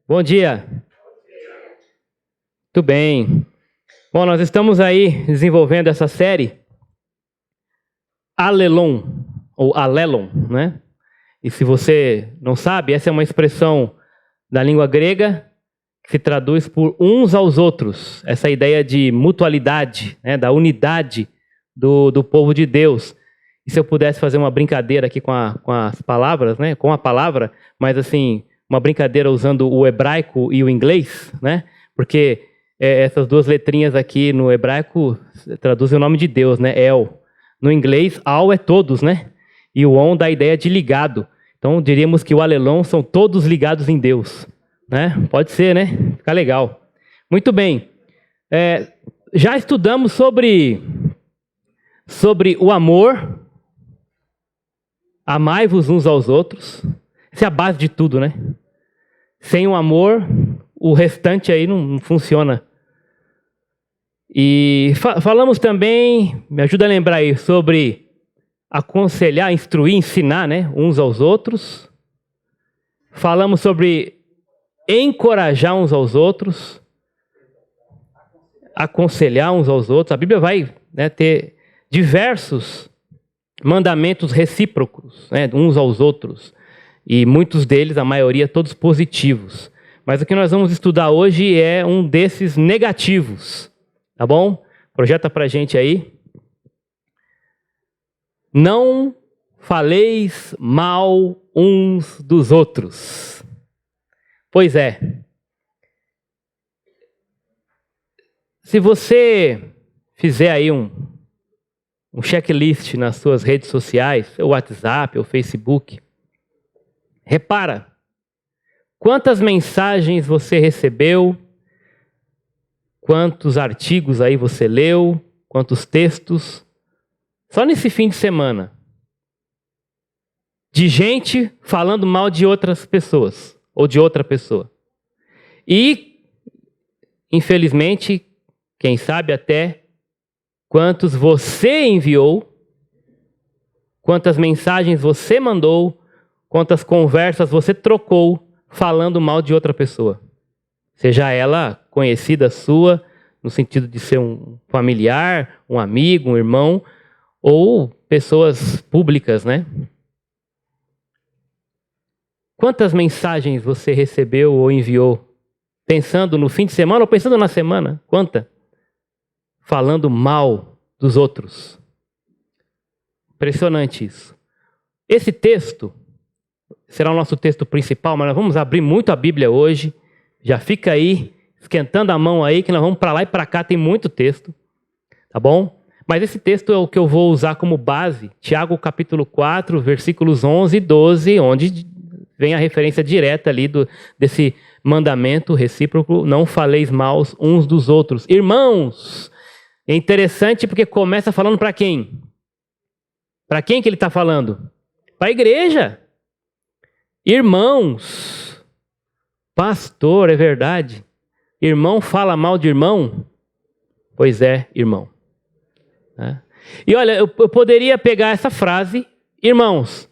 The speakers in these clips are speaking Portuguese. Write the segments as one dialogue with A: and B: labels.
A: Bom dia. Tudo bem. Bom, nós estamos aí desenvolvendo essa série Alelon, ou Alelon, né? E se você não sabe, essa é uma expressão da língua grega que se traduz por uns aos outros. Essa ideia de mutualidade, né? Da unidade do povo de Deus. E se eu pudesse fazer uma brincadeira aqui com as palavras, né? Com a palavra, mas assim, uma brincadeira usando o hebraico e o inglês, né? Porque essas duas letrinhas aqui no hebraico traduzem o nome de Deus, né? El. No inglês, al é todos, né? E o on dá a ideia de ligado. Então, diríamos que o alelon são todos ligados em Deus, né? Pode ser, né? Fica legal. Muito bem. Já estudamos sobre o amor. Amai-vos uns aos outros. Essa é a base de tudo, né? Sem o amor, o restante aí não funciona. E falamos também, me ajuda a lembrar aí, sobre aconselhar, instruir, ensinar, né? Uns aos outros. Falamos sobre encorajar uns aos outros. Aconselhar uns aos outros. A Bíblia vai, né, ter diversos mandamentos recíprocos, né, uns aos outros. E muitos deles, a maioria, todos positivos. Mas o que nós vamos estudar hoje é um desses negativos. Tá bom? Projeta pra gente aí. Não faleis mal uns dos outros. Pois é. Se você fizer aí um checklist nas suas redes sociais, ou WhatsApp, ou Facebook, repara quantas mensagens você recebeu, quantos artigos aí você leu, quantos textos, só nesse fim de semana, de gente falando mal de outras pessoas, ou de outra pessoa. E, infelizmente, quem sabe até quantos você enviou, quantas mensagens você mandou, quantas conversas você trocou falando mal de outra pessoa. Seja ela conhecida sua, no sentido de ser um familiar, um amigo, um irmão, ou pessoas públicas, né? Quantas mensagens você recebeu ou enviou, pensando no fim de semana ou pensando na semana? Quanta? Falando mal dos outros. Impressionante isso. Esse texto será o nosso texto principal, mas nós vamos abrir muito a Bíblia hoje. Já fica aí, esquentando a mão aí, que nós vamos para lá e para cá, tem muito texto. Tá bom? Mas esse texto é o que eu vou usar como base. Tiago capítulo 4, versículos 11 e 12, onde vem a referência direta ali desse mandamento recíproco, não faleis mal uns dos outros. Irmãos, é interessante porque começa falando para quem? Para quem que ele está falando? Para a igreja. Irmãos. Pastor, é verdade. Irmão fala mal de irmão? Pois é, irmão. E olha, eu poderia pegar essa frase, irmãos.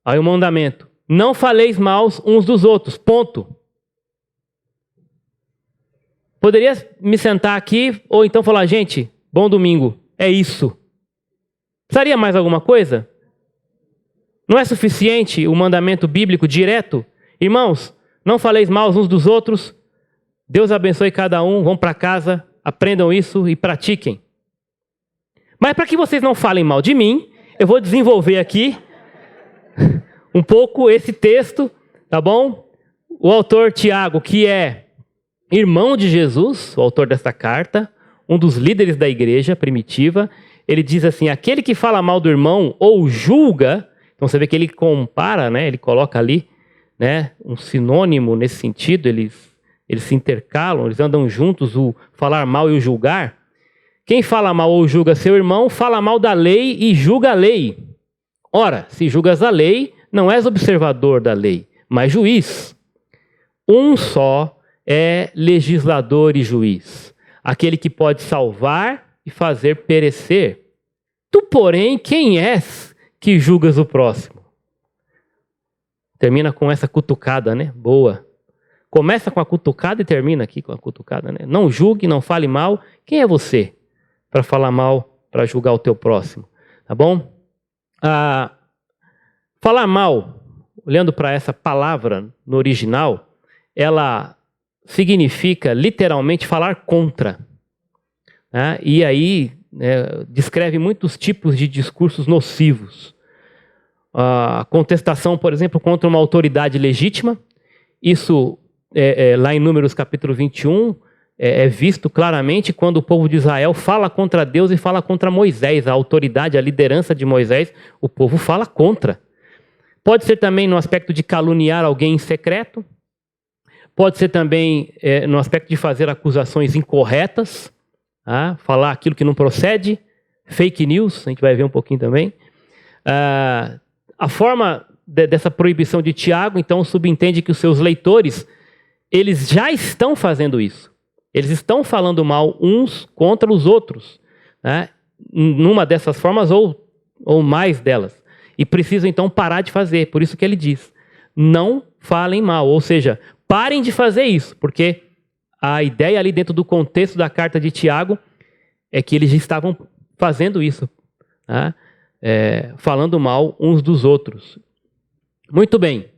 A: Aí o mandamento. Não faleis mal uns dos outros, ponto. Poderia me sentar aqui, ou então falar, gente, bom domingo, é isso. Precisaria mais alguma coisa? Não é suficiente o mandamento bíblico direto? Irmãos, não faleis mal uns dos outros, Deus abençoe cada um, vão para casa, aprendam isso e pratiquem. Mas para que vocês não falem mal de mim, eu vou desenvolver aqui um pouco esse texto, tá bom? O autor Tiago, que é irmão de Jesus, o autor desta carta, um dos líderes da igreja primitiva, ele diz assim, aquele que fala mal do irmão ou julga, então você vê que ele compara, né? Ele coloca ali, né, um sinônimo nesse sentido, eles se intercalam, eles andam juntos, o falar mal e o julgar. Quem fala mal ou julga seu irmão, fala mal da lei e julga a lei. Ora, se julgas a lei, não és observador da lei, mas juiz. Um só é legislador e juiz, aquele que pode salvar e fazer perecer. Tu, porém, quem és que julgas o próximo? Termina com essa cutucada, né? Boa. Começa com a cutucada e termina aqui com a cutucada, né? Não julgue, não fale mal. Quem é você para falar mal, para julgar o teu próximo? Tá bom? Falar mal, olhando para essa palavra no original, ela significa literalmente falar contra. Né? E aí descreve muitos tipos de discursos nocivos. A contestação, por exemplo, contra uma autoridade legítima, isso lá em Números capítulo 21, é visto claramente quando o povo de Israel fala contra Deus e fala contra Moisés, a autoridade, a liderança de Moisés, o povo fala contra. Pode ser também no aspecto de caluniar alguém em secreto, pode ser também no aspecto de fazer acusações incorretas, falar aquilo que não procede, fake news, a gente vai ver um pouquinho também. A forma dessa proibição de Tiago, então, subentende que os seus leitores, eles já estão fazendo isso. Eles estão falando mal uns contra os outros, né? Numa dessas formas ou mais delas. E precisam, então, parar de fazer. Por isso que ele diz, não falem mal. Ou seja, parem de fazer isso, porque a ideia ali dentro do contexto da carta de Tiago é que eles já estavam fazendo isso, né? Falando mal uns dos outros. Muito bem.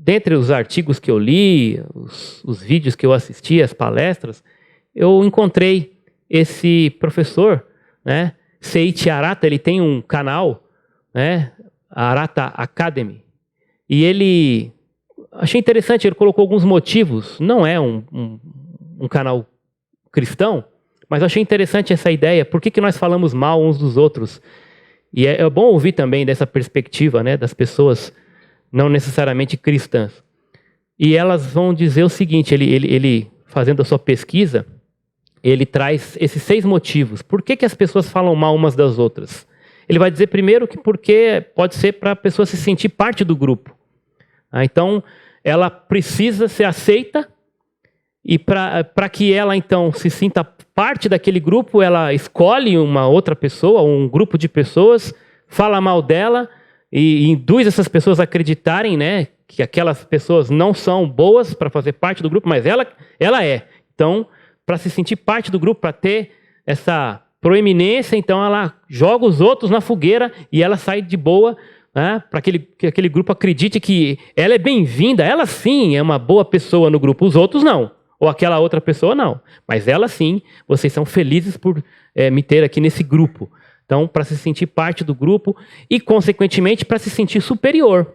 A: Dentre os artigos que eu li, os vídeos que eu assisti, as palestras, eu encontrei esse professor, né, Seiichi Arata. Ele tem um canal, né, Arata Academy, e achei interessante, ele colocou alguns motivos. Não é um canal cristão, mas eu achei interessante essa ideia. Por que nós falamos mal uns dos outros? E é bom ouvir também dessa perspectiva, né, das pessoas não necessariamente cristãs. E elas vão dizer o seguinte, ele fazendo a sua pesquisa, ele traz esses 6 motivos. Por que as pessoas falam mal umas das outras? Ele vai dizer primeiro que porque pode ser para a pessoa se sentir parte do grupo. Então, ela precisa ser aceita, e para que ela, então, se sinta parte daquele grupo, ela escolhe uma outra pessoa, um grupo de pessoas, fala mal dela, e induz essas pessoas a acreditarem, né, que aquelas pessoas não são boas para fazer parte do grupo, mas ela é. Então, para se sentir parte do grupo, para ter essa proeminência, então ela joga os outros na fogueira e ela sai de boa, né, para que aquele grupo acredite que ela é bem-vinda, ela sim é uma boa pessoa no grupo, os outros não, ou aquela outra pessoa não, mas ela sim, vocês são felizes por me ter aqui nesse grupo. Então, para se sentir parte do grupo e, consequentemente, para se sentir superior.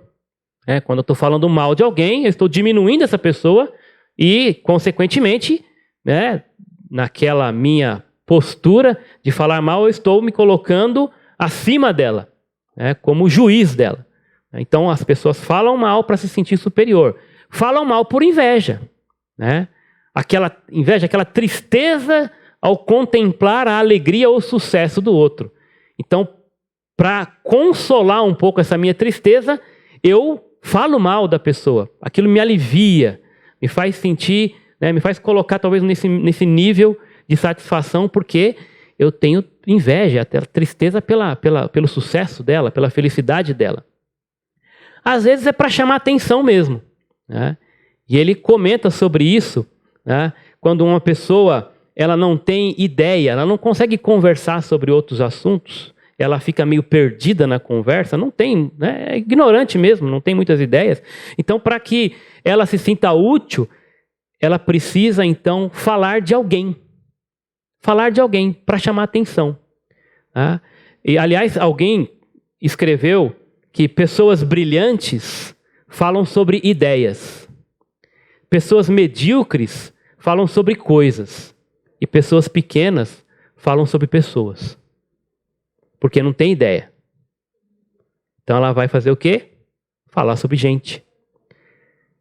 A: Quando eu estou falando mal de alguém, eu estou diminuindo essa pessoa e, consequentemente, né, naquela minha postura de falar mal, eu estou me colocando acima dela, né, como juiz dela. Então, as pessoas falam mal para se sentir superior. Falam mal por inveja, né? Aquela inveja, aquela tristeza ao contemplar a alegria ou o sucesso do outro. Então, para consolar um pouco essa minha tristeza, eu falo mal da pessoa. Aquilo me alivia, me faz sentir, né, me faz colocar talvez nesse nível de satisfação, porque eu tenho inveja, até tristeza pelo sucesso dela, pela felicidade dela. Às vezes é para chamar atenção mesmo, né? E ele comenta sobre isso, né, quando uma pessoa ela não tem ideia, ela não consegue conversar sobre outros assuntos, ela fica meio perdida na conversa, não tem, né, é ignorante mesmo, não tem muitas ideias. Então, para que ela se sinta útil, ela precisa, então, falar de alguém para chamar atenção. Tá? E, aliás, alguém escreveu que pessoas brilhantes falam sobre ideias, pessoas medíocres falam sobre coisas, e pessoas pequenas falam sobre pessoas. Porque não tem ideia. Então ela vai fazer o quê? Falar sobre gente.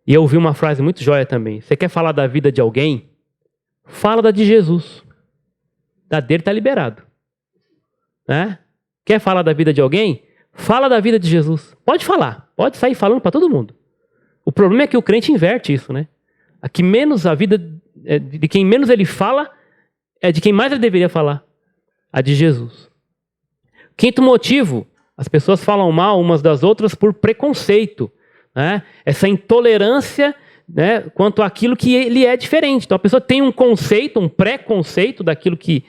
A: E eu ouvi uma frase muito joia também. Você quer falar da vida de alguém? Fala da de Jesus. Da dele está liberado. Né? Quer falar da vida de alguém? Fala da vida de Jesus. Pode falar. Pode sair falando para todo mundo. O problema é que o crente inverte isso, né? A vida de quem menos ele fala é de quem mais ele deveria falar. A de Jesus. Quinto motivo, as pessoas falam mal umas das outras por preconceito. né? Essa intolerância, né, quanto àquilo que ele é diferente. Então a pessoa tem um conceito, um pré-conceito daquilo que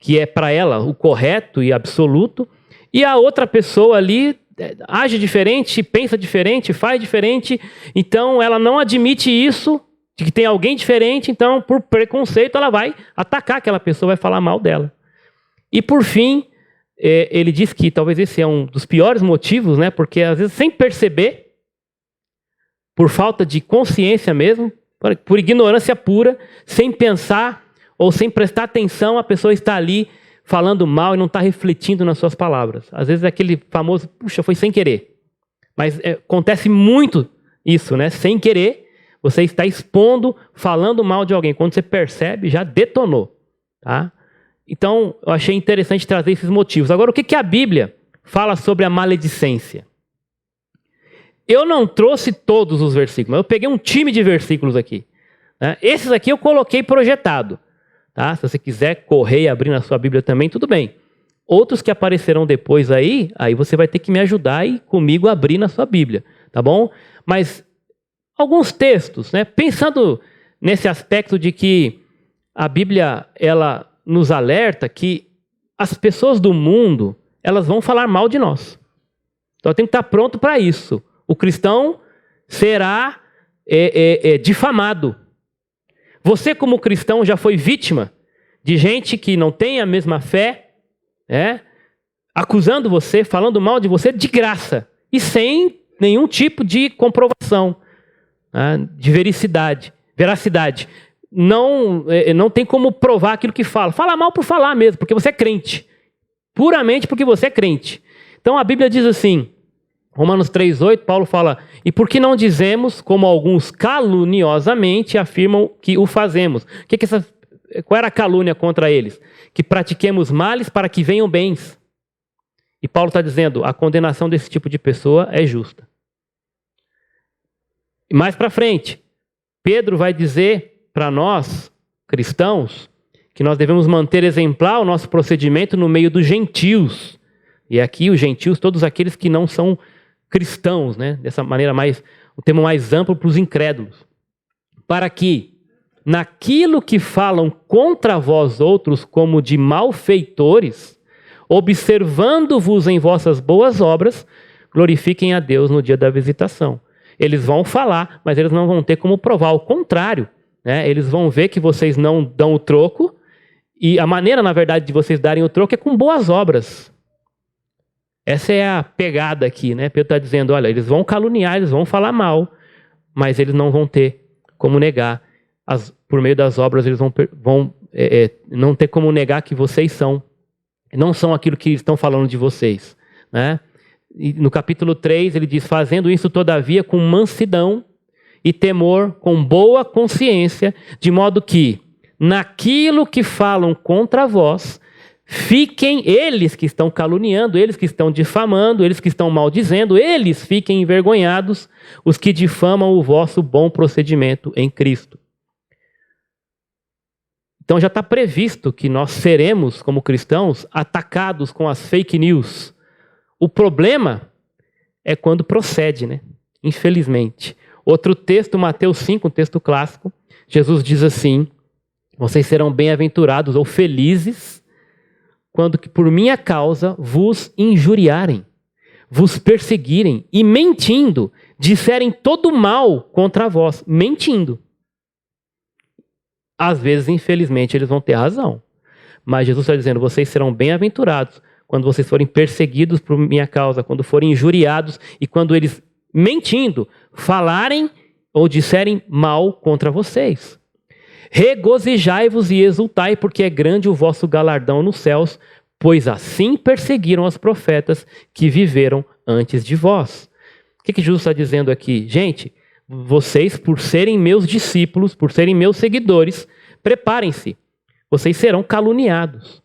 A: é para ela o correto e absoluto, e a outra pessoa ali age diferente, pensa diferente, faz diferente, então ela não admite isso, de que tem alguém diferente, então por preconceito ela vai atacar aquela pessoa, vai falar mal dela. E por fim, ele diz que talvez esse é um dos piores motivos, né, porque às vezes sem perceber, por falta de consciência mesmo, por ignorância pura, sem pensar ou sem prestar atenção, a pessoa está ali falando mal e não está refletindo nas suas palavras. Às vezes é aquele famoso, puxa, foi sem querer. Mas acontece muito isso, né? Sem querer, você está expondo, falando mal de alguém. Quando você percebe, já detonou. Tá? Então, eu achei interessante trazer esses motivos. Agora, o que a Bíblia fala sobre a maledicência? Eu não trouxe todos os versículos, mas eu peguei um time de versículos aqui. Né? Esses aqui eu coloquei projetado. Tá? Se você quiser correr e abrir na sua Bíblia também, tudo bem. Outros que aparecerão depois aí você vai ter que me ajudar e comigo abrir na sua Bíblia, tá bom? Mas alguns textos, né? Pensando nesse aspecto de que a Bíblia ela nos alerta que as pessoas do mundo elas vão falar mal de nós. Então tem que estar pronto para isso. O cristão será difamado. Você, como cristão, já foi vítima de gente que não tem a mesma fé, acusando você, falando mal de você de graça e sem nenhum tipo de comprovação, de veracidade. Não tem como provar aquilo que fala. Fala mal por falar mesmo, porque você é crente. Puramente porque você é crente. Então a Bíblia diz assim, Romanos 3,8, Paulo fala, e por que não dizemos, como alguns caluniosamente afirmam que o fazemos? Qual era a calúnia contra eles? Que pratiquemos males para que venham bens. E Paulo está dizendo, a condenação desse tipo de pessoa é justa. E mais para frente, Pedro vai dizer para nós, cristãos, que nós devemos manter exemplar o nosso procedimento no meio dos gentios. E aqui os gentios, todos aqueles que não são cristãos, né? Dessa maneira um termo mais amplo para os incrédulos. Para que, naquilo que falam contra vós outros como de malfeitores, observando-vos em vossas boas obras, glorifiquem a Deus no dia da visitação. Eles vão falar, mas eles não vão ter como provar. Ao contrário, né? Eles vão ver que vocês não dão o troco, e a maneira, na verdade, de vocês darem o troco é com boas obras. Essa é a pegada aqui, né? Pedro está dizendo, olha, eles vão caluniar, eles vão falar mal, mas eles não vão ter como negar. Por meio das obras, eles vão não ter como negar que vocês não são aquilo que estão falando de vocês. Né? E no capítulo 3, ele diz, fazendo isso, todavia, com mansidão e temor, com boa consciência, de modo que, naquilo que falam contra vós, fiquem eles que estão caluniando, eles que estão difamando, eles que estão maldizendo, eles fiquem envergonhados, os que difamam o vosso bom procedimento em Cristo. Então já está previsto que nós seremos, como cristãos, atacados com as fake news. O problema é quando procede, né? Infelizmente. Outro texto, Mateus 5, um texto clássico, Jesus diz assim, vocês serão bem-aventurados ou felizes quando que por minha causa vos injuriarem, vos perseguirem e mentindo, disserem todo mal contra vós, mentindo. Às vezes, infelizmente, eles vão ter razão. Mas Jesus está dizendo, vocês serão bem-aventurados quando vocês forem perseguidos por minha causa, quando forem injuriados e quando eles, mentindo, falarem ou disserem mal contra vocês. Regozijai-vos e exultai, porque é grande o vosso galardão nos céus, pois assim perseguiram os profetas que viveram antes de vós. O que Jesus está dizendo aqui? Gente, vocês, por serem meus discípulos, por serem meus seguidores, preparem-se. Vocês serão caluniados.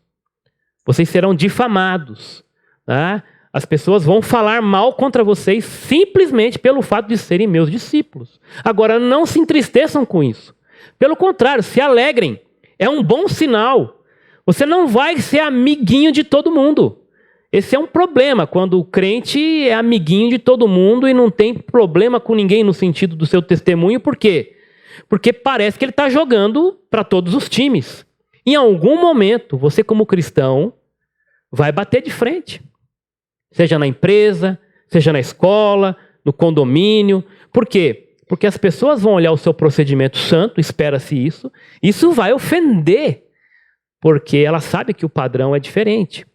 A: Vocês serão difamados. Tá? As pessoas vão falar mal contra vocês simplesmente pelo fato de serem meus discípulos. Agora, não se entristeçam com isso. Pelo contrário, se alegrem. É um bom sinal. Você não vai ser amiguinho de todo mundo. Esse é um problema, quando o crente é amiguinho de todo mundo e não tem problema com ninguém no sentido do seu testemunho. Por quê? Porque parece que ele está jogando para todos os times. Em algum momento, você como cristão vai bater de frente. Seja na empresa, seja na escola, no condomínio. Por quê? Porque as pessoas vão olhar o seu procedimento santo, espera-se isso. Isso vai ofender, porque elas sabem que o padrão é diferente.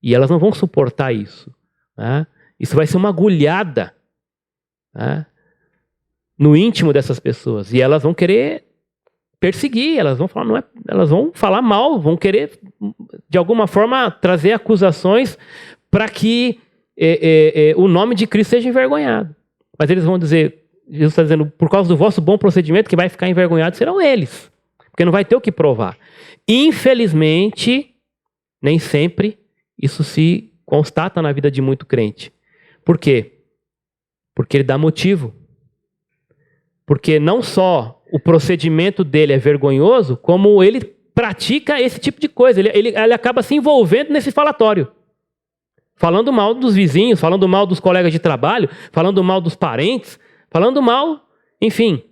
A: E elas não vão suportar isso. Né? Isso vai ser uma agulhada, né, no íntimo dessas pessoas. E elas vão querer perseguir, elas vão falar, elas vão falar mal, vão querer, de alguma forma, trazer acusações para que o nome de Cristo seja envergonhado. Mas eles vão dizer, Jesus está dizendo, por causa do vosso bom procedimento, que vai ficar envergonhado serão eles. Porque não vai ter o que provar. Infelizmente, nem sempre isso se constata na vida de muito crente. Por quê? Porque ele dá motivo. Porque não só o procedimento dele é vergonhoso, como ele pratica esse tipo de coisa. Ele acaba se envolvendo nesse falatório. Falando mal dos vizinhos, falando mal dos colegas de trabalho, falando mal dos parentes, falando mal, enfim,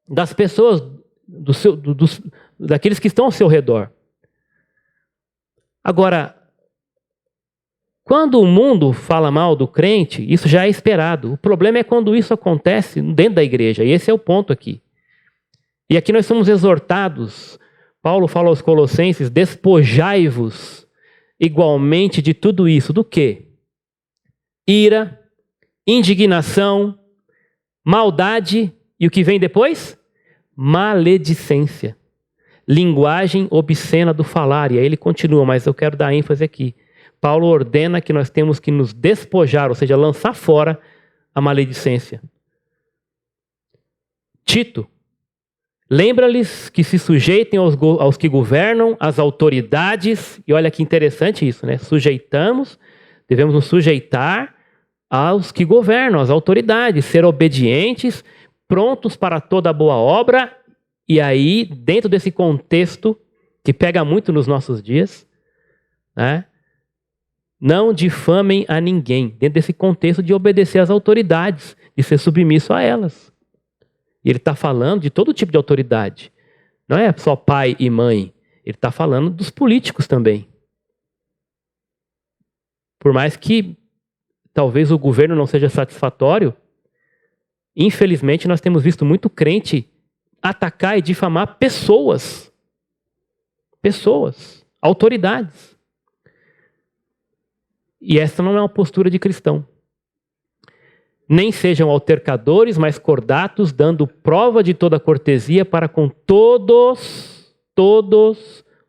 A: das pessoas, daqueles que estão ao seu redor. Agora, quando o mundo fala mal do crente, isso já é esperado. O problema é quando isso acontece dentro da igreja. E esse é o ponto aqui. E aqui nós somos exortados. Paulo fala aos Colossenses, despojai-vos igualmente de tudo isso. Do quê? Ira, indignação, maldade e o que vem depois? Maledicência. Linguagem obscena do falar. E aí ele continua, mas eu quero dar ênfase aqui. Paulo ordena que nós temos que nos despojar, ou seja, lançar fora a maledicência. Tito, lembra-lhes que se sujeitem aos que governam, às autoridades, e olha que interessante isso, né? Devemos nos sujeitar aos que governam, às autoridades, ser obedientes, prontos para toda boa obra, e aí, dentro desse contexto, que pega muito nos nossos dias, né? Não difamem a ninguém, dentro desse contexto de obedecer às autoridades, de ser submisso a elas. E ele está falando de todo tipo de autoridade. Não é só pai e mãe. Ele está falando dos políticos também. Por mais que talvez o governo não seja satisfatório, infelizmente nós temos visto muito crente atacar e difamar pessoas. Pessoas, autoridades. E essa não é uma postura de cristão. Nem sejam altercadores, mas cordatos, dando prova de toda cortesia para com todos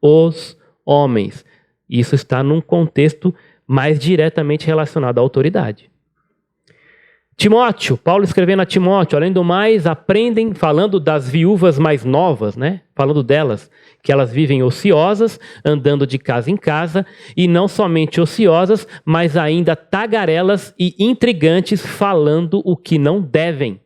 A: os homens. Isso está num contexto mais diretamente relacionado à autoridade. Timóteo, Paulo escrevendo a Timóteo, além do mais, aprendem, falando das viúvas mais novas, né? Falando delas, que elas vivem ociosas, andando de casa em casa, e não somente ociosas, mas ainda tagarelas e intrigantes, falando o que não devem.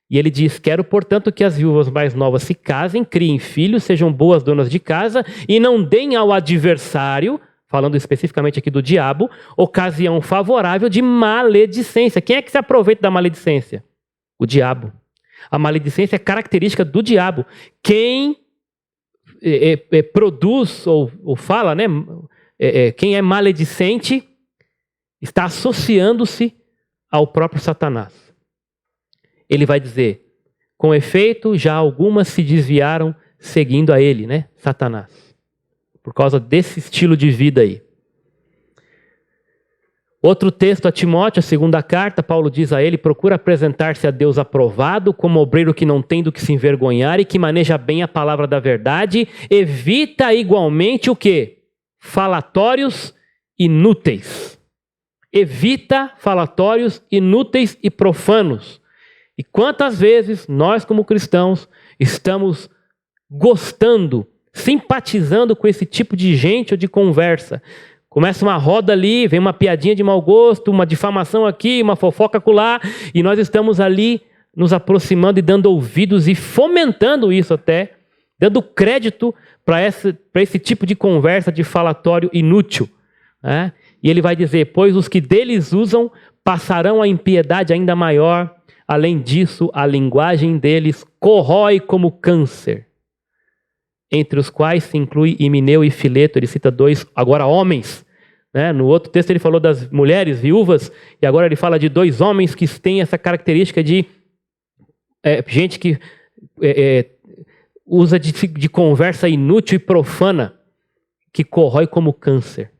A: E ele diz, quero, portanto, que as viúvas mais novas se casem, criem filhos, sejam boas donas de casa, e não deem ao adversário, falando especificamente aqui do diabo, ocasião favorável de maledicência. Quem é que se aproveita da maledicência? O diabo. A maledicência é característica do diabo. Quem produz ou fala, né? Quem é maledicente está associando-se ao próprio Satanás. Ele vai dizer, com efeito, já algumas se desviaram seguindo a ele, né? Satanás. Por causa desse estilo de vida aí. Outro texto a Timóteo, a segunda carta, Paulo diz a ele, procura apresentar-se a Deus aprovado, como obreiro que não tem do que se envergonhar e que maneja bem a palavra da verdade, evita igualmente o quê? Falatórios inúteis. Evita falatórios inúteis e profanos. E quantas vezes nós como cristãos estamos gostando, simpatizando com esse tipo de gente ou de conversa. Começa uma roda ali, vem uma piadinha de mau gosto, uma difamação aqui, uma fofoca acolá, e nós estamos ali nos aproximando e dando ouvidos e fomentando isso até, dando crédito para esse tipo de conversa, de falatório inútil, né? E ele vai dizer: pois os que deles usam passarão a impiedade ainda maior. Além disso, a linguagem deles corrói como câncer, entre os quais se inclui Himeneu e Fileto. Ele cita dois, agora homens. Né? No outro texto ele falou das mulheres viúvas, e agora ele fala de dois homens que têm essa característica de gente que usa de conversa inútil e profana, que corrói como câncer.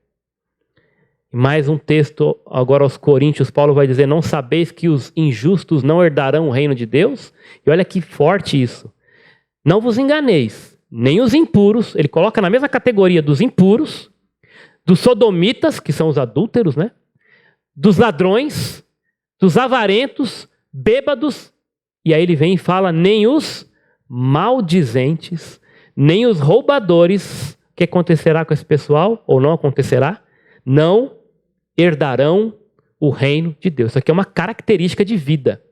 A: Mais um texto agora aos Coríntios, Paulo vai dizer: não sabeis que os injustos não herdarão o reino de Deus? E olha que forte isso. Não vos enganeis, nem os impuros, ele coloca na mesma categoria dos impuros, dos sodomitas, que são os adúlteros, né? Dos ladrões, dos avarentos, bêbados, e aí ele vem e fala: nem os maldizentes, nem os roubadores. O que acontecerá com esse pessoal? Ou não acontecerá? Não herdarão o reino de Deus. Isso aqui é uma característica de vida.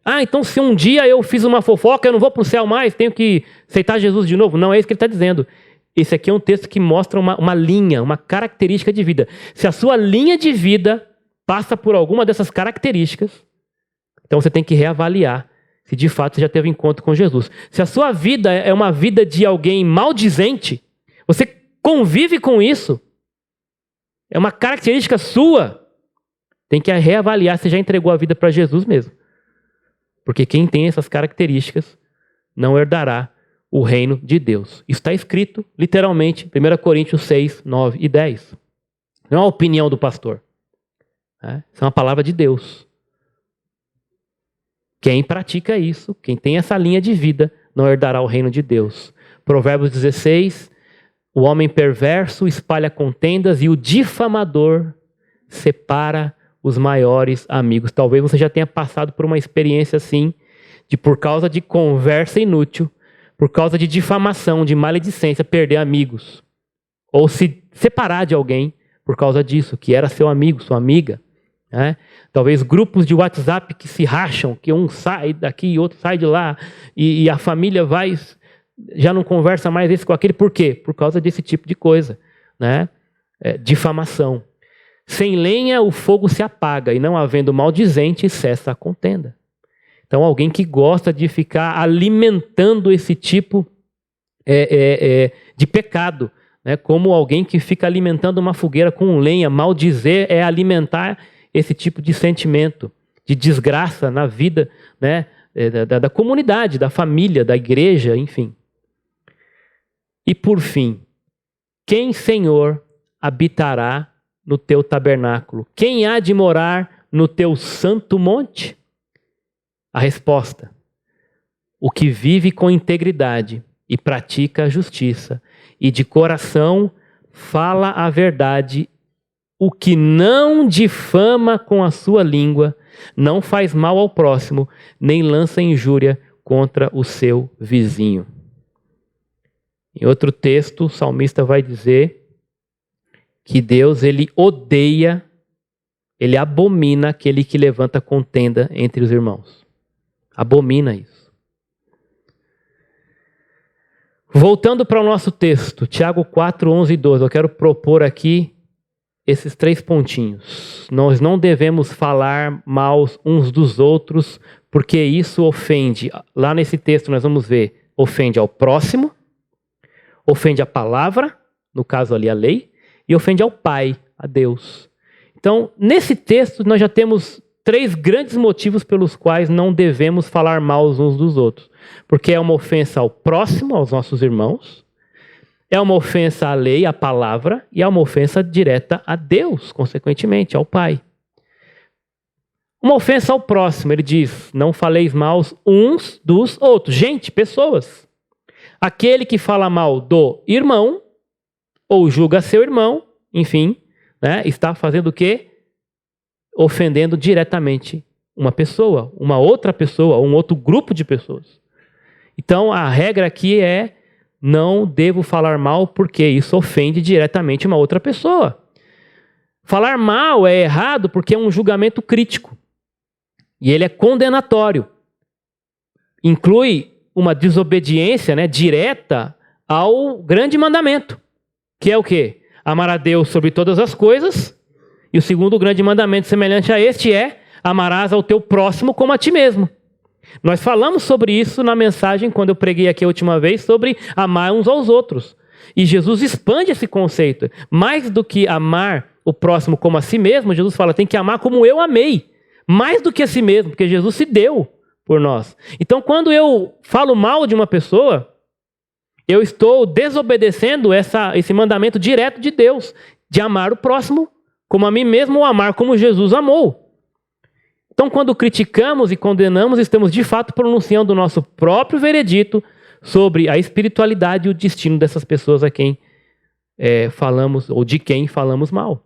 A: Ah, então se um dia eu fiz uma fofoca, eu não vou para o céu mais, tenho que aceitar Jesus de novo. Não é isso que ele está dizendo. Esse aqui é um texto que mostra uma linha, uma característica de vida. Se a sua linha de vida passa por alguma dessas características, então você tem que reavaliar se de fato você já teve encontro com Jesus. Se a sua vida é uma vida de alguém maldizente, você convive com isso, é uma característica sua, tem que reavaliar se já entregou a vida para Jesus mesmo. Porque quem tem essas características não herdará o reino de Deus. Isso está escrito, literalmente, 1 Coríntios 6, 9 e 10. Não é uma opinião do pastor. Isso é uma palavra de Deus. Quem pratica isso, quem tem essa linha de vida, não herdará o reino de Deus. Provérbios 16, o homem perverso espalha contendas e o difamador separa os maiores amigos. Talvez você já tenha passado por uma experiência assim, de por causa de conversa inútil, por causa de difamação, de maledicência, perder amigos. Ou se separar de alguém por causa disso, que era seu amigo, sua amiga. Né? Talvez grupos de WhatsApp que se racham, que um sai daqui e outro sai de lá, e a família vai, já não conversa mais esse com aquele. Por quê? Por causa desse tipo de coisa. Né? Difamação. Sem lenha o fogo se apaga, e não havendo maldizente cessa a contenda. Então alguém que gosta de ficar alimentando esse tipo de pecado, né? Como alguém que fica alimentando uma fogueira com lenha. Maldizer é alimentar esse tipo de sentimento, de desgraça na vida, né? da comunidade, da família, da igreja, enfim. E por fim, quem, Senhor, habitará no teu tabernáculo? Quem há de morar no teu santo monte? A resposta: o que vive com integridade e pratica a justiça, e de coração fala a verdade, o que não difama com a sua língua, não faz mal ao próximo, nem lança injúria contra o seu vizinho. Em outro texto, o salmista vai dizer que Deus, ele odeia, ele abomina aquele que levanta contenda entre os irmãos. Abomina isso. Voltando para o nosso texto, Tiago 4, 11 e 12, eu quero propor aqui esses 3 pontinhos. Nós não devemos falar mal uns dos outros, porque isso ofende. Lá nesse texto nós vamos ver, ofende ao próximo, ofende a palavra, no caso ali a lei, e ofende ao Pai, a Deus. Então, nesse texto nós já temos 3 grandes motivos pelos quais não devemos falar mal uns dos outros. Porque é uma ofensa ao próximo, aos nossos irmãos, é uma ofensa à lei, à palavra, e é uma ofensa direta a Deus, consequentemente, ao Pai. Uma ofensa ao próximo, ele diz: não faleis mal uns dos outros. Gente, pessoas. Aquele que fala mal do irmão, ou julga seu irmão, enfim, né, está fazendo o quê? Ofendendo diretamente uma pessoa, uma outra pessoa, um outro grupo de pessoas. Então, a regra aqui é: não devo falar mal porque isso ofende diretamente uma outra pessoa. Falar mal é errado porque é um julgamento crítico. E ele é condenatório. Inclui uma desobediência, né, direta ao grande mandamento. Que é o quê? Amar a Deus sobre todas as coisas E o segundo grande mandamento semelhante a este é: amarás ao teu próximo como a ti mesmo. Nós falamos sobre isso na mensagem, quando eu preguei aqui a última vez, sobre amar uns aos outros. E Jesus expande esse conceito. Mais do que amar o próximo como a si mesmo, Jesus fala, tem que amar como eu amei. Mais do que a si mesmo, porque Jesus se deu por nós. Então, quando eu falo mal de uma pessoa, eu estou desobedecendo esse mandamento direto de Deus, de amar o próximo como a mim mesmo, ou amar como Jesus amou. Então, quando criticamos e condenamos, estamos de fato pronunciando o nosso próprio veredito sobre a espiritualidade e o destino dessas pessoas a quem falamos, ou de quem falamos mal.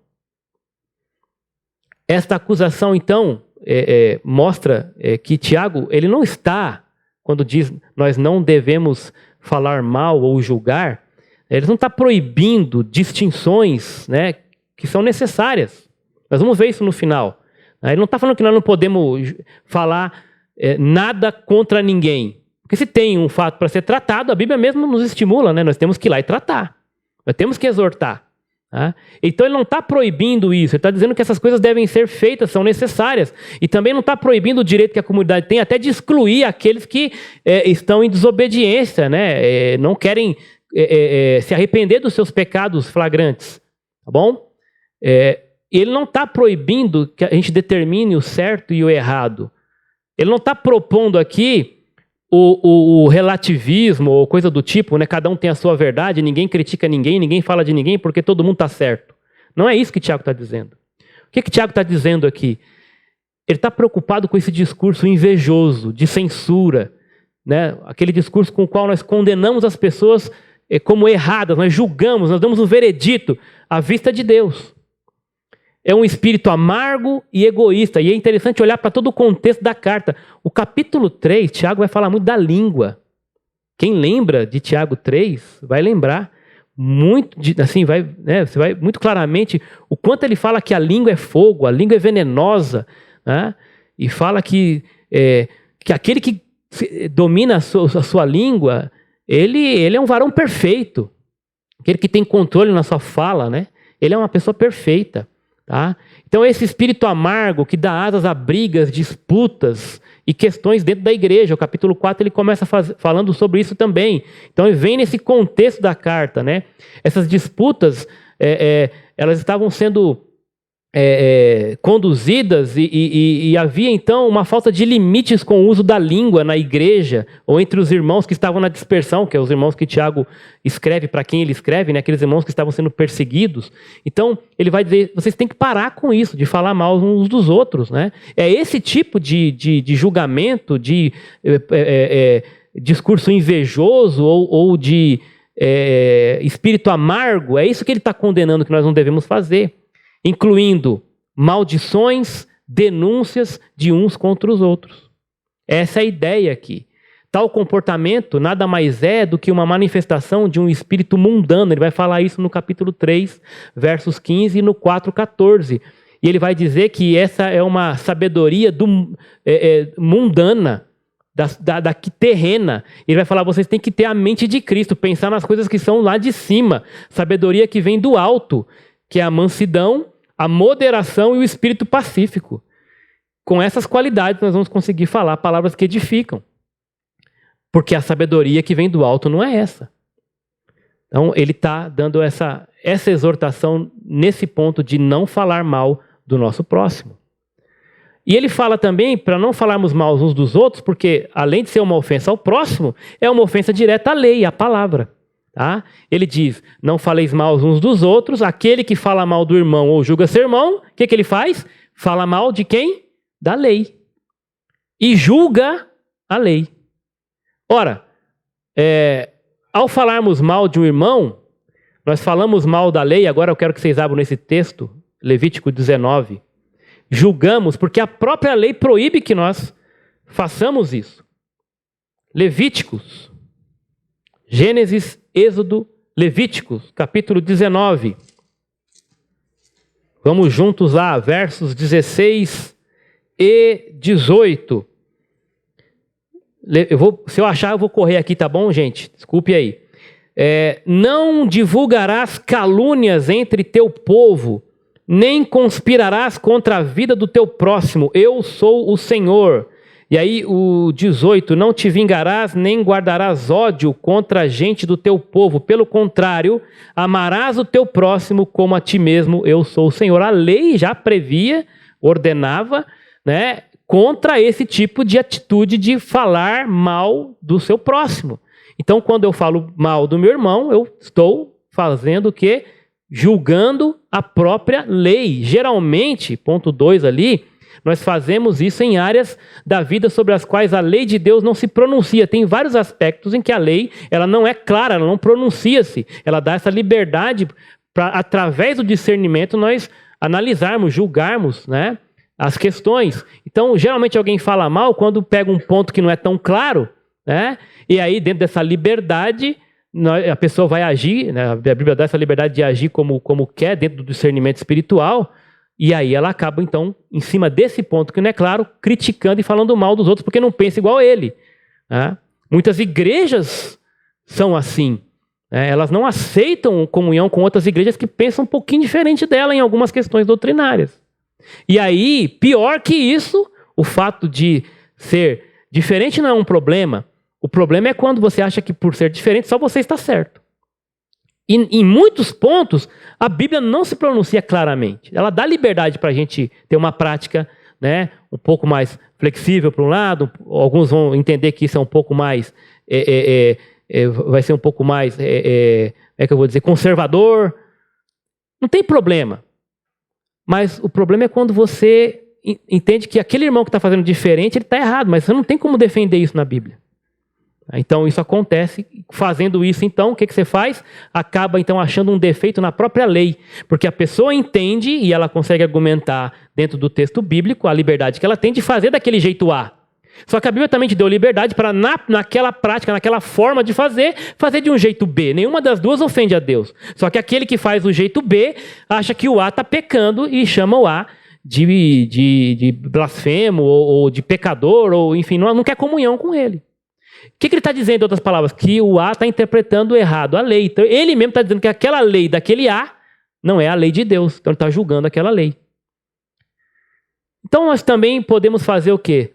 A: Esta acusação, então, mostra que Tiago, ele não está, quando diz nós não devemos falar mal ou julgar, ele não está proibindo distinções, né, que são necessárias. Nós vamos ver isso no final. Ele não está falando que nós não podemos falar nada contra ninguém. Porque se tem um fato para ser tratado, a Bíblia mesmo nos estimula, né? Nós temos que ir lá e tratar. Nós temos que exortar. Tá? Então ele não está proibindo isso. Ele está dizendo que essas coisas devem ser feitas, são necessárias. E também não está proibindo o direito que a comunidade tem até de excluir aqueles que estão em desobediência, né? Não querem se arrepender dos seus pecados flagrantes. Tá bom? Ele não está proibindo que a gente determine o certo e o errado. Ele não está propondo aqui o relativismo ou coisa do tipo, né? Cada um tem a sua verdade, ninguém critica ninguém, ninguém fala de ninguém porque todo mundo está certo. Não é isso que Tiago está dizendo. O que Tiago está dizendo aqui? Ele está preocupado com esse discurso invejoso, de censura, né? Aquele discurso com o qual nós condenamos as pessoas como erradas, nós julgamos, nós damos um veredito à vista de Deus. É um espírito amargo e egoísta. E é interessante olhar para todo o contexto da carta. O capítulo 3, Tiago vai falar muito da língua. Quem lembra de Tiago 3 vai lembrar muito, você vai muito claramente o quanto ele fala que a língua é fogo, a língua é venenosa, né? E fala que aquele que domina a sua língua, ele é um varão perfeito. Aquele que tem controle na sua fala, né? Ele é uma pessoa perfeita. Tá? Então esse espírito amargo que dá asas a brigas, disputas e questões dentro da igreja, o capítulo 4 ele começa falando sobre isso também. Então ele vem nesse contexto da carta, né? Essas disputas, elas estavam sendo conduzidas e havia então uma falta de limites com o uso da língua na igreja ou entre os irmãos que estavam na dispersão, que é os irmãos que Tiago escreve, para quem ele escreve, né? Aqueles irmãos que estavam sendo perseguidos. Então ele vai dizer, vocês têm que parar com isso, de falar mal uns dos outros, né? É esse tipo de julgamento, de discurso invejoso ou de espírito amargo, é isso que ele está condenando que nós não devemos fazer. Incluindo maldições, denúncias de uns contra os outros. Essa é a ideia aqui. Tal comportamento nada mais é do que uma manifestação de um espírito mundano. Ele vai falar isso no capítulo 3, versos 15 e no 4, 14. E ele vai dizer que essa é uma sabedoria mundana, terrena. Ele vai falar, vocês têm que ter a mente de Cristo, pensar nas coisas que são lá de cima. Sabedoria que vem do alto, que é a mansidão, a moderação e o espírito pacífico. Com essas qualidades nós vamos conseguir falar palavras que edificam. Porque a sabedoria que vem do alto não é essa. Então ele está dando essa exortação nesse ponto de não falar mal do nosso próximo. E ele fala também para não falarmos mal uns dos outros, porque além de ser uma ofensa ao próximo, é uma ofensa direta à lei, à palavra. Tá? Ele diz, não faleis mal uns dos outros, aquele que fala mal do irmão ou julga seu irmão, o que ele faz? Fala mal de quem? Da lei. E julga a lei. Ora, ao falarmos mal de um irmão, nós falamos mal da lei, agora eu quero que vocês abram nesse texto, Levítico 19. Julgamos, porque a própria lei proíbe que nós façamos isso. Levíticos, Gênesis, Êxodo, Levíticos, capítulo 19. Vamos juntos lá, versos 16 e 18. Se eu achar, eu vou correr aqui, tá bom, gente? Desculpe aí. Não divulgarás calúnias entre teu povo, nem conspirarás contra a vida do teu próximo. Eu sou o Senhor. E aí o 18, não te vingarás, nem guardarás ódio contra a gente do teu povo. Pelo contrário, amarás o teu próximo como a ti mesmo. Eu sou o Senhor. A lei já previa, ordenava, né, contra esse tipo de atitude de falar mal do seu próximo. Então, quando eu falo mal do meu irmão, eu estou fazendo o quê? Julgando a própria lei. Geralmente, ponto 2 ali, nós fazemos isso em áreas da vida sobre as quais a lei de Deus não se pronuncia. Tem vários aspectos em que a lei ela não é clara, ela não pronuncia-se. Ela dá essa liberdade para, através do discernimento, nós analisarmos, julgarmos, né, as questões. Então, geralmente alguém fala mal quando pega um ponto que não é tão claro, né, e aí dentro dessa liberdade a pessoa vai agir, né, a Bíblia dá essa liberdade de agir como quer, dentro do discernimento espiritual. E aí ela acaba, então, em cima desse ponto que não é claro, criticando e falando mal dos outros porque não pensa igual a ele. Né? Muitas igrejas são assim. Né? Elas não aceitam comunhão com outras igrejas que pensam um pouquinho diferente dela em algumas questões doutrinárias. E aí, pior que isso, o fato de ser diferente não é um problema. O problema é quando você acha que por ser diferente só você está certo. E em muitos pontos, a Bíblia não se pronuncia claramente. Ela dá liberdade para a gente ter uma prática, né, um pouco mais flexível para um lado. Alguns vão entender que isso é um pouco mais... vai ser um pouco mais... conservador. Não tem problema. Mas o problema é quando você entende que aquele irmão que está fazendo diferente, ele está errado. Mas você não tem como defender isso na Bíblia. Então isso acontece, fazendo isso então, o que você faz? Acaba então achando um defeito na própria lei, porque a pessoa entende e ela consegue argumentar dentro do texto bíblico a liberdade que ela tem de fazer daquele jeito A. Só que a Bíblia também te deu liberdade para naquela prática, naquela forma de fazer de um jeito B. Nenhuma das duas ofende a Deus. Só que aquele que faz o jeito B acha que o A está pecando e chama o A de blasfemo ou de pecador, ou enfim, não quer comunhão com ele. O que ele está dizendo, em outras palavras? Que o A está interpretando errado a lei. Então, ele mesmo está dizendo que aquela lei daquele A não é a lei de Deus. Então, ele está julgando aquela lei. Então, nós também podemos fazer o quê?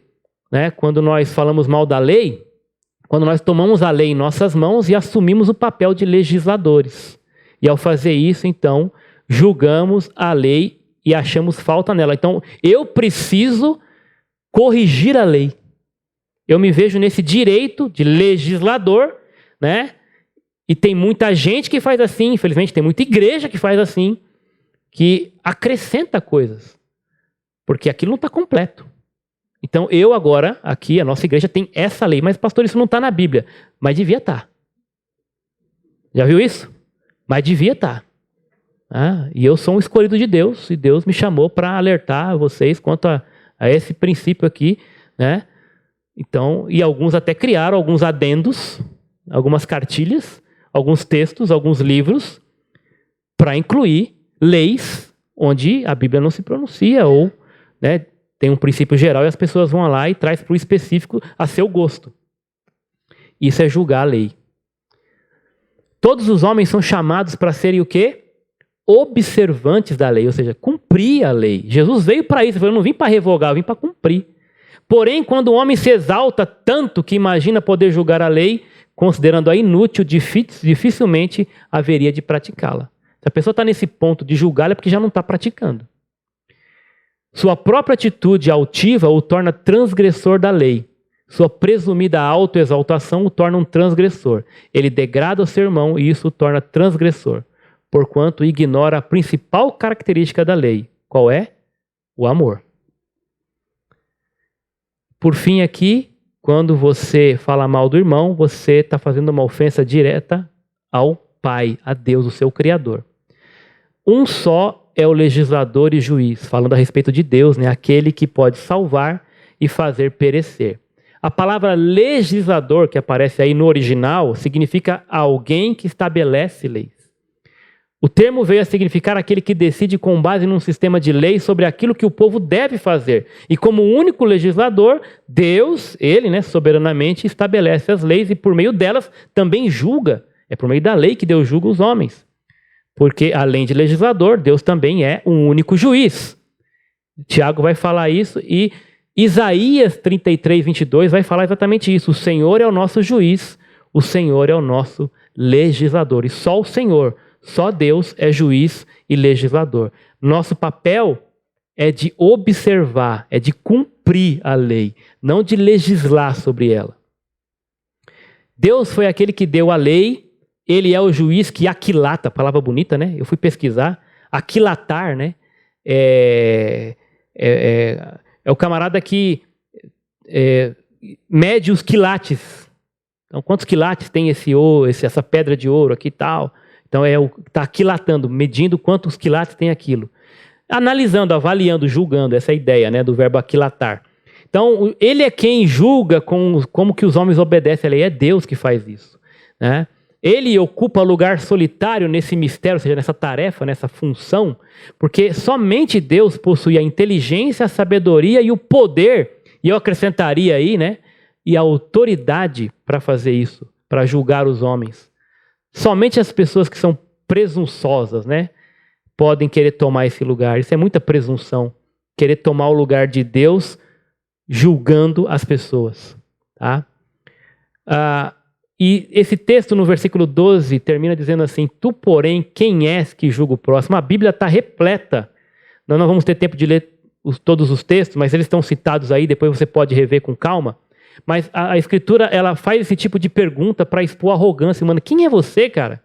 A: Né? Quando nós falamos mal da lei, quando nós tomamos a lei em nossas mãos e assumimos o papel de legisladores. E, ao fazer isso, então, julgamos a lei e achamos falta nela. Então, eu preciso corrigir a lei. Eu me vejo nesse direito de legislador, né? E tem muita gente que faz assim, infelizmente tem muita igreja que faz assim, que acrescenta coisas, porque aquilo não está completo. Então eu agora, aqui, a nossa igreja tem essa lei, mas pastor, isso não está na Bíblia, mas devia estar. Já viu isso? Mas devia estar. E eu sou um escolhido de Deus, e Deus me chamou para alertar vocês quanto a esse princípio aqui, né? Então, e alguns até criaram alguns adendos, algumas cartilhas, alguns textos, alguns livros, para incluir leis onde a Bíblia não se pronuncia, ou, né, tem um princípio geral e as pessoas vão lá e traz para o específico a seu gosto. Isso é julgar a lei. Todos os homens são chamados para serem o quê? Observantes da lei, ou seja, cumprir a lei. Jesus veio para isso, eu não vim para revogar, eu vim para cumprir. Porém, quando o homem se exalta tanto que imagina poder julgar a lei, considerando-a inútil, dificilmente haveria de praticá-la. Se a pessoa está nesse ponto de julgá-la é porque já não está praticando. Sua própria atitude altiva o torna transgressor da lei. Sua presumida autoexaltação o torna um transgressor. Ele degrada o seu irmão e isso o torna transgressor, porquanto ignora a principal característica da lei. Qual é? O amor. Por fim, aqui, quando você fala mal do irmão, você está fazendo uma ofensa direta ao Pai, a Deus, o seu Criador. Um só é o legislador e juiz, falando a respeito de Deus, né? Aquele que pode salvar e fazer perecer. A palavra legislador, que aparece aí no original, significa alguém que estabelece leis. O termo veio a significar aquele que decide com base num sistema de leis sobre aquilo que o povo deve fazer. E como único legislador, Deus, ele, né, soberanamente estabelece as leis e por meio delas também julga. É por meio da lei que Deus julga os homens. Porque além de legislador, Deus também é um único juiz. Tiago vai falar isso e Isaías 33, 22 vai falar exatamente isso. O Senhor é o nosso juiz, o Senhor é o nosso legislador. E só o Senhor, só Deus é juiz e legislador. Nosso papel é de observar, é de cumprir a lei, não de legislar sobre ela. Deus foi aquele que deu a lei, ele é o juiz que aquilata, palavra bonita, né? Eu fui pesquisar, aquilatar, né? É o camarada que mede os quilates. Então, quantos quilates tem esse ouro, essa pedra de ouro aqui e tal? Então, está aquilatando, medindo quantos quilates tem aquilo. Analisando, avaliando, julgando, essa é a ideia, né, do verbo aquilatar. Então, ele é quem julga como que os homens obedecem a lei. É Deus que faz isso, né? Ele ocupa lugar solitário nesse mistério, ou seja, nessa tarefa, nessa função, porque somente Deus possui a inteligência, a sabedoria e o poder, e eu acrescentaria aí, né, e a autoridade para fazer isso, para julgar os homens. Somente as pessoas que são presunçosas, né, podem querer tomar esse lugar. Isso é muita presunção, querer tomar o lugar de Deus julgando as pessoas, tá? E esse texto no versículo 12 termina dizendo assim: tu, porém, quem és que julga o próximo? A Bíblia está repleta. Nós não vamos ter tempo de ler todos os textos, mas eles estão citados aí, depois você pode rever com calma. Mas a Escritura, ela faz esse tipo de pergunta para expor a arrogância humana. Quem é você, cara?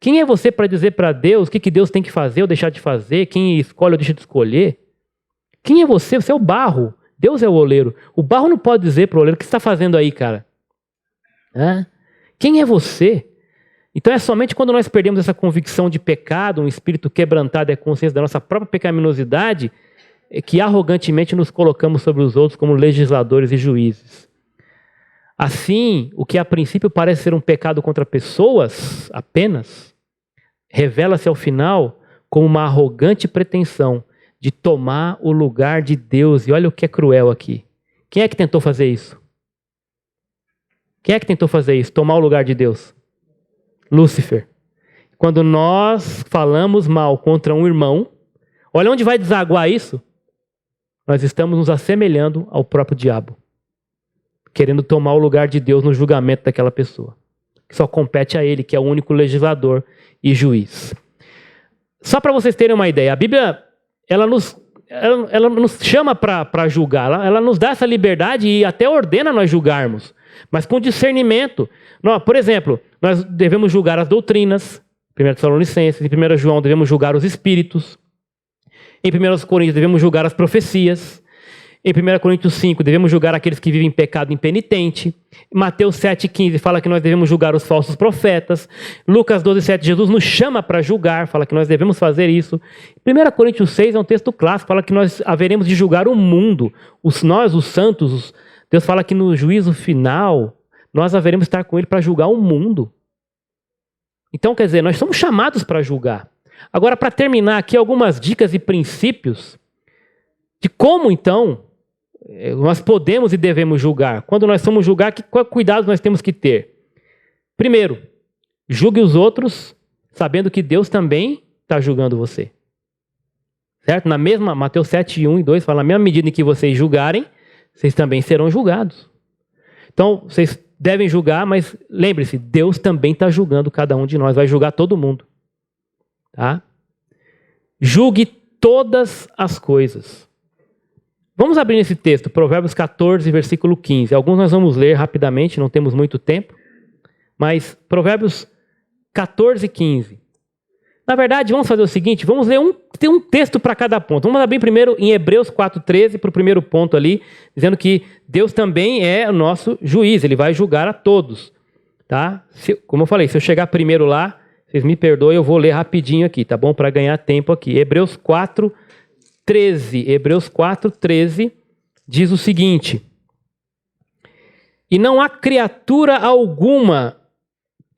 A: Quem é você para dizer para Deus o que Deus tem que fazer ou deixar de fazer? Quem escolhe ou deixa de escolher? Quem é você? Você é o barro. Deus é o oleiro. O barro não pode dizer para o oleiro: o que você está fazendo aí, cara? Quem é você? Então é somente quando nós perdemos essa convicção de pecado, um espírito quebrantado e a consciência da nossa própria pecaminosidade, que arrogantemente nos colocamos sobre os outros como legisladores e juízes. Assim, o que a princípio parece ser um pecado contra pessoas apenas, revela-se ao final como uma arrogante pretensão de tomar o lugar de Deus. E olha o que é cruel aqui. Quem é que tentou fazer isso? Quem é que tentou fazer isso? Tomar o lugar de Deus? Lúcifer. Quando nós falamos mal contra um irmão, olha onde vai desaguar isso. Nós estamos nos assemelhando ao próprio diabo, querendo tomar o lugar de Deus no julgamento daquela pessoa, que só compete a ele, que é o único legislador e juiz. Só para vocês terem uma ideia, a Bíblia ela nos chama para julgar, ela nos dá essa liberdade e até ordena nós julgarmos, mas com discernimento. Por exemplo, nós devemos julgar as doutrinas, 1 Tessalonicenses, em 1 João devemos julgar os espíritos, em 1 Coríntios devemos julgar as profecias, em 1 Coríntios 5 devemos julgar aqueles que vivem em pecado impenitente, Mateus 7,15 fala que nós devemos julgar os falsos profetas, Lucas 12,7 Jesus nos chama para julgar, fala que nós devemos fazer isso, 1 Coríntios 6 é um texto clássico, fala que nós haveremos de julgar o mundo, nós, os santos, Deus fala que no juízo final nós haveremos de estar com ele para julgar o mundo. Então, quer dizer, nós somos chamados para julgar. Agora, para terminar aqui, algumas dicas e princípios de como, então, nós podemos e devemos julgar. Quando nós somos julgar, qual cuidado nós temos que ter? Primeiro, julgue os outros sabendo que Deus também está julgando você. Certo? Na mesma, Mateus 7, 1 e 2 fala: na mesma medida em que vocês julgarem, vocês também serão julgados. Então, vocês devem julgar, mas lembre-se, Deus também está julgando cada um de nós, vai julgar todo mundo. Tá? Julgue todas as coisas. Vamos abrir esse texto, Provérbios 14, versículo 15. Alguns nós vamos ler rapidamente, não temos muito tempo, mas Provérbios 14, 15. Na verdade, vamos fazer o seguinte, vamos ler um texto para cada ponto. Vamos abrir primeiro em Hebreus 4,13, para o primeiro ponto ali, dizendo que Deus também é o nosso juiz, ele vai julgar a todos. Tá? Como eu falei, se eu chegar primeiro lá, vocês me perdoem, eu vou ler rapidinho aqui, tá bom? Para ganhar tempo aqui. Hebreus 4,13. Hebreus 4,13 diz o seguinte: e não há criatura alguma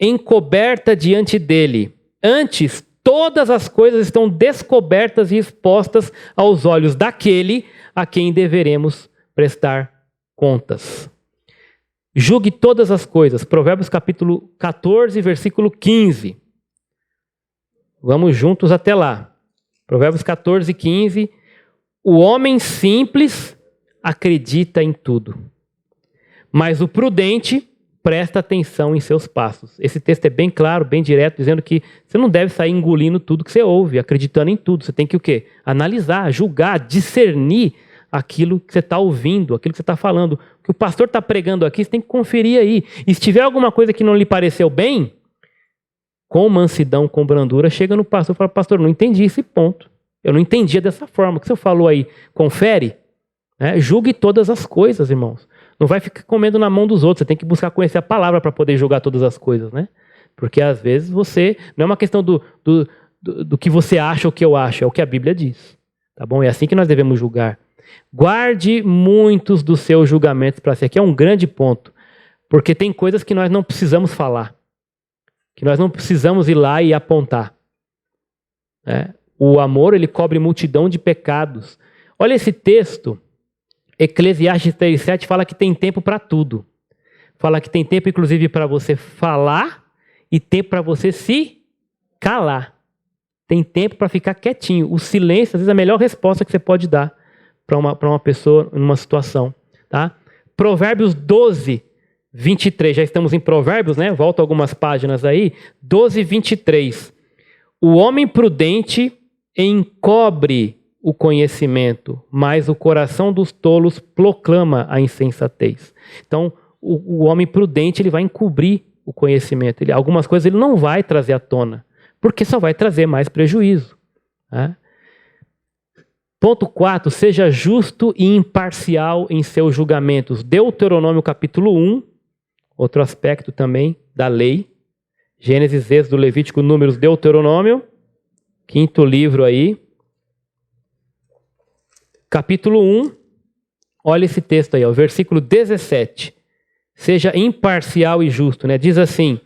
A: encoberta diante dele. Antes, todas as coisas estão descobertas e expostas aos olhos daquele a quem deveremos prestar contas. Julgue todas as coisas. Provérbios capítulo 14, versículo 15. Vamos juntos até lá. Provérbios 14, 15. O homem simples acredita em tudo, mas o prudente presta atenção em seus passos. Esse texto é bem claro, bem direto, dizendo que você não deve sair engolindo tudo que você ouve, acreditando em tudo. Você tem que o quê? Analisar, julgar, discernir aquilo que você está ouvindo, aquilo que você está falando. O que o pastor está pregando aqui, você tem que conferir aí. E se tiver alguma coisa que não lhe pareceu bem, com mansidão, com brandura, chega no pastor e fala, pastor, não entendi esse ponto. Eu não entendia dessa forma. O que você falou aí? Confere. Julgue todas as coisas, irmãos. Não vai ficar comendo na mão dos outros. Você tem que buscar conhecer a palavra para poder julgar todas as coisas, né? Porque às vezes você... Não é uma questão do que você acha ou o que eu acho. É o que a Bíblia diz. Tá bom? É assim que nós devemos julgar. Guarde muitos dos seus julgamentos para si. Aqui é um grande ponto. Porque tem coisas que nós não precisamos falar. Que nós não precisamos ir lá e apontar. O amor, ele cobre multidão de pecados. Olha esse texto. Eclesiastes 3,7 fala que tem tempo para tudo. Fala que tem tempo, inclusive, para você falar e tempo para você se calar. Tem tempo para ficar quietinho. O silêncio, às vezes, é a melhor resposta que você pode dar para uma pessoa numa situação. Tá? Provérbios 12, 23. Já estamos em Provérbios, né? Volta algumas páginas aí. 12, 23. O homem prudente encobre o conhecimento, mas o coração dos tolos proclama a insensatez. Então, o homem prudente ele vai encobrir o conhecimento. Algumas coisas ele não vai trazer à tona, porque só vai trazer mais prejuízo. Né? Ponto 4, seja justo e imparcial em seus julgamentos. Deuteronômio capítulo 1, outro aspecto também da lei. Gênesis, Êxodo, Levítico, Números, Deuteronômio. Quinto livro aí. Capítulo 1, olha esse texto aí, ó, versículo 17. Seja imparcial e justo, né? Diz assim: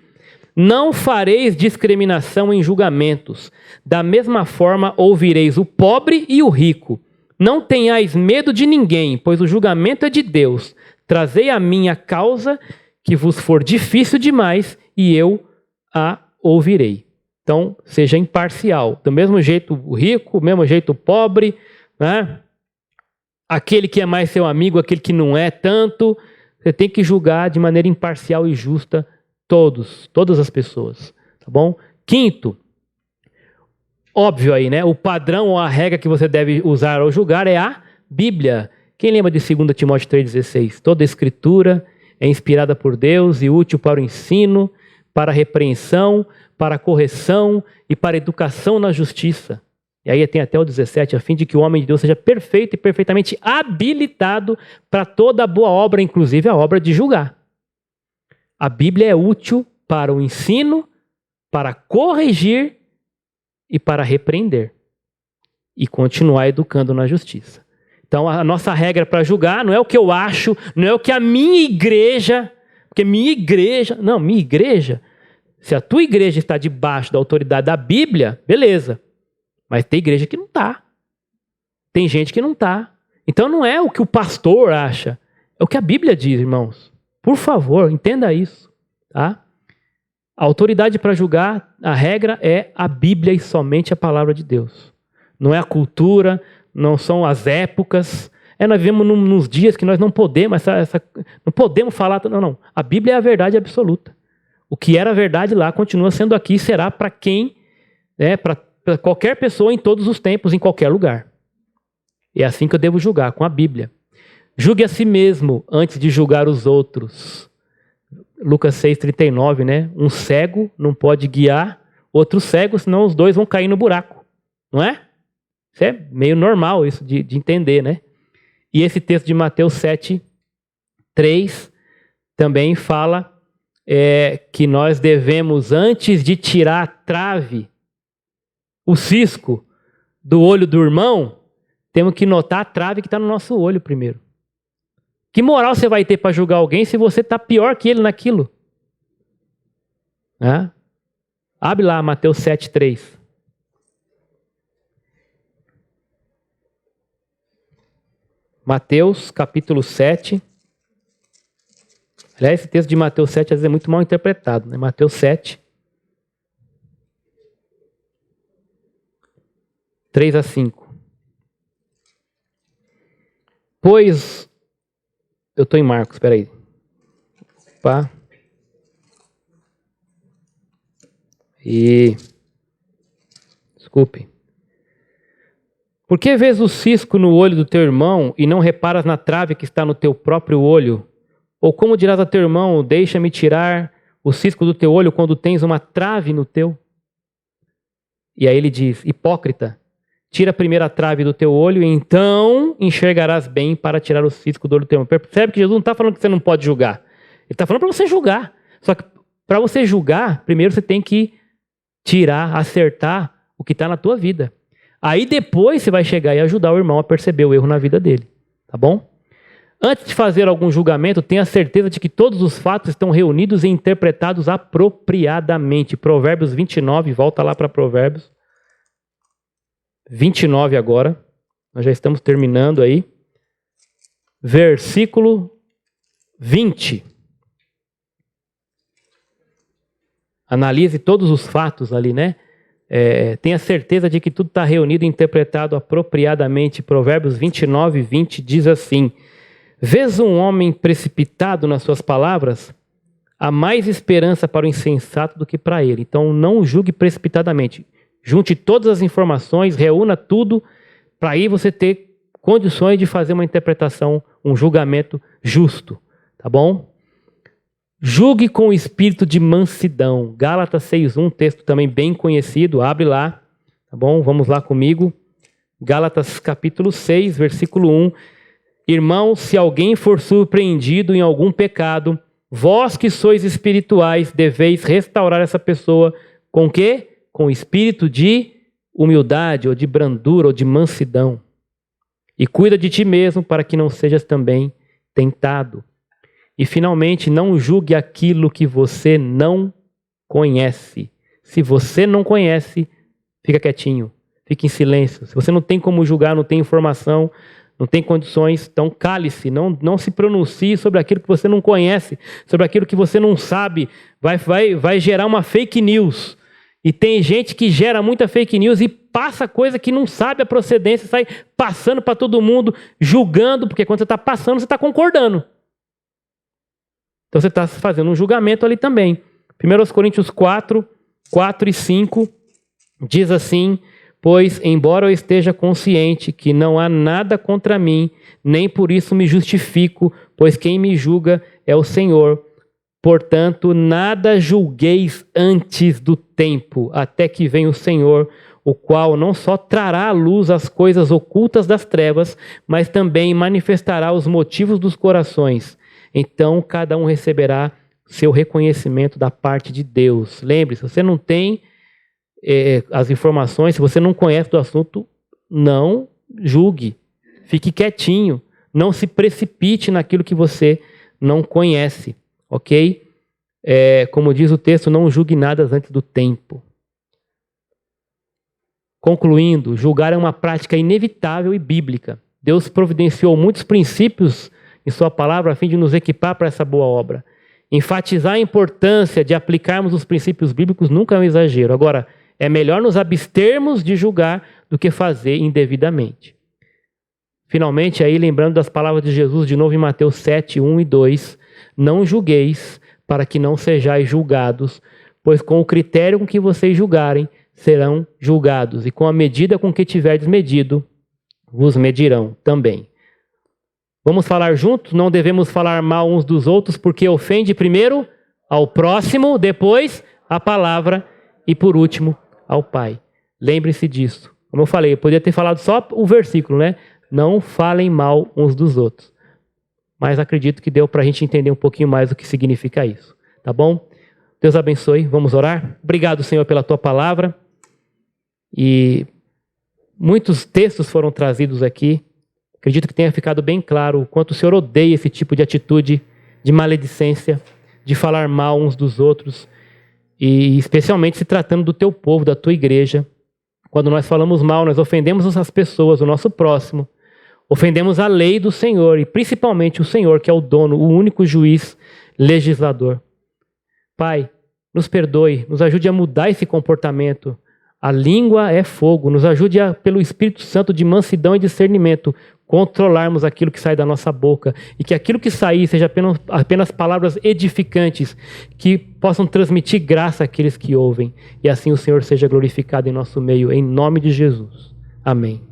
A: não fareis discriminação em julgamentos, da mesma forma ouvireis o pobre e o rico. Não tenhais medo de ninguém, pois o julgamento é de Deus. Trazei a minha causa, que vos for difícil demais, e eu a ouvirei. Então, seja imparcial. Do mesmo jeito o rico, do mesmo jeito o pobre, né? Aquele que é mais seu amigo, aquele que não é tanto, você tem que julgar de maneira imparcial e justa todas as pessoas, tá bom? Quinto, óbvio aí, né? O padrão ou a regra que você deve usar ao julgar é a Bíblia. Quem lembra de 2 Timóteo 3,16? Toda escritura é inspirada por Deus e útil para o ensino, para a repreensão, para a correção e para a educação na justiça. E aí tem até o 17, a fim de que o homem de Deus seja perfeito e perfeitamente habilitado para toda boa obra, inclusive a obra de julgar. A Bíblia é útil para o ensino, para corrigir e para repreender. E continuar educando na justiça. Então a nossa regra para julgar não é o que eu acho, não é o que a minha igreja, porque minha igreja, se a tua igreja está debaixo da autoridade da Bíblia, beleza. Mas tem igreja que não está. Tem gente que não está. Então não é o que o pastor acha. É o que a Bíblia diz, irmãos. Por favor, entenda isso. Tá? A autoridade para julgar, a regra é a Bíblia e somente a palavra de Deus. Não é a cultura, não são as épocas. Nós vivemos nos dias que nós não podemos, não podemos falar. Não. A Bíblia é a verdade absoluta. O que era verdade lá continua sendo aqui e será para quem, para qualquer pessoa em todos os tempos, em qualquer lugar. É assim que eu devo julgar, com a Bíblia. Julgue a si mesmo antes de julgar os outros. Lucas 6,39, né? Um cego não pode guiar outro cego, senão os dois vão cair no buraco. Não é? Isso é meio normal isso de entender, né? E esse texto de Mateus 7:3 também fala que nós devemos, antes de tirar a trave, o cisco do olho do irmão, temos que notar a trave que está no nosso olho primeiro. Que moral você vai ter para julgar alguém se você está pior que ele naquilo? Abre lá Mateus 7:3. Mateus capítulo 7. Aliás, esse texto de Mateus 7 às vezes é muito mal interpretado, né? Mateus 7. 3 a 5. Pois, eu estou em Marcos, espera aí. Opa. Desculpe. Por que vês o cisco no olho do teu irmão e não reparas na trave que está no teu próprio olho? Ou como dirás a teu irmão, deixa-me tirar o cisco do teu olho quando tens uma trave no teu? E aí ele diz, hipócrita, tira a primeira trave do teu olho e então enxergarás bem para tirar o cisco do olho do teu irmão. Percebe que Jesus não está falando que você não pode julgar. Ele está falando para você julgar. Só que para você julgar, primeiro você tem que tirar, acertar o que está na tua vida. Aí depois você vai chegar e ajudar o irmão a perceber o erro na vida dele. Tá bom? Antes de fazer algum julgamento, tenha certeza de que todos os fatos estão reunidos e interpretados apropriadamente. Provérbios 29, volta lá para Provérbios 29 agora. Nós já estamos terminando aí. Versículo 20. Analise todos os fatos ali, né? Tenha certeza de que tudo está reunido e interpretado apropriadamente. Provérbios 29, 20 diz assim: vês um homem precipitado nas suas palavras? Há mais esperança para o insensato do que para ele. Então não julgue precipitadamente. Junte todas as informações, reúna tudo, para aí você ter condições de fazer uma interpretação, um julgamento justo. Tá bom? Julgue com o espírito de mansidão. Gálatas 6:1, texto também bem conhecido. Abre lá, tá bom? Vamos lá comigo. Gálatas capítulo 6, versículo 1. Irmãos, se alguém for surpreendido em algum pecado, vós que sois espirituais, deveis restaurar essa pessoa com o quê? Com o espírito de humildade, ou de brandura, ou de mansidão. E cuida de ti mesmo, para que não sejas também tentado. E, finalmente, não julgue aquilo que você não conhece. Se você não conhece, fica quietinho, fique em silêncio. Se você não tem como julgar, não tem informação, não tem condições, então cale-se, não se pronuncie sobre aquilo que você não conhece, sobre aquilo que você não sabe. Vai gerar uma fake news. E tem gente que gera muita fake news e passa coisa que não sabe a procedência, sai passando para todo mundo, julgando, porque quando você está passando, você está concordando. Então você está fazendo um julgamento ali também. 1 Coríntios 4, 4 e 5 diz assim: pois, embora eu esteja consciente que não há nada contra mim, nem por isso me justifico, pois quem me julga é o Senhor. Portanto, nada julgueis antes do tempo, até que venha o Senhor, o qual não só trará à luz as coisas ocultas das trevas, mas também manifestará os motivos dos corações. Então, cada um receberá seu reconhecimento da parte de Deus. Lembre-se, se você não tem as informações, se você não conhece do assunto, não julgue. Fique quietinho. Não se precipite naquilo que você não conhece. Ok? Como diz o texto, não julgue nada antes do tempo. Concluindo, julgar é uma prática inevitável e bíblica. Deus providenciou muitos princípios em sua palavra a fim de nos equipar para essa boa obra. Enfatizar a importância de aplicarmos os princípios bíblicos nunca é um exagero. Agora, é melhor nos abstermos de julgar do que fazer indevidamente. Finalmente, aí lembrando das palavras de Jesus de novo em Mateus 7, 1 e 2, não julgueis para que não sejais julgados, pois com o critério com que vocês julgarem, serão julgados, e com a medida com que tiverdes medido, vos medirão também. Vamos falar juntos? Não devemos falar mal uns dos outros, porque ofende primeiro ao próximo, depois a palavra e por último ao Pai. Lembre-se disso. Como eu falei, eu poderia ter falado só o versículo, né? Não falem mal uns dos outros. Mas acredito que deu para a gente entender um pouquinho mais o que significa isso. Tá bom? Deus abençoe. Vamos orar? Obrigado, Senhor, pela tua palavra. E muitos textos foram trazidos aqui. Acredito que tenha ficado bem claro o quanto o Senhor odeia esse tipo de atitude de maledicência, de falar mal uns dos outros, e especialmente se tratando do teu povo, da tua igreja. Quando nós falamos mal, nós ofendemos as pessoas, o nosso próximo, ofendemos a lei do Senhor, e principalmente o Senhor, que é o dono, o único juiz, legislador. Pai, nos perdoe, nos ajude a mudar esse comportamento, A língua é fogo. Nos ajude, pelo Espírito Santo, de mansidão e discernimento, controlarmos aquilo que sai da nossa boca. E que aquilo que sair seja apenas palavras edificantes, que possam transmitir graça àqueles que ouvem. E assim o Senhor seja glorificado em nosso meio, em nome de Jesus. Amém.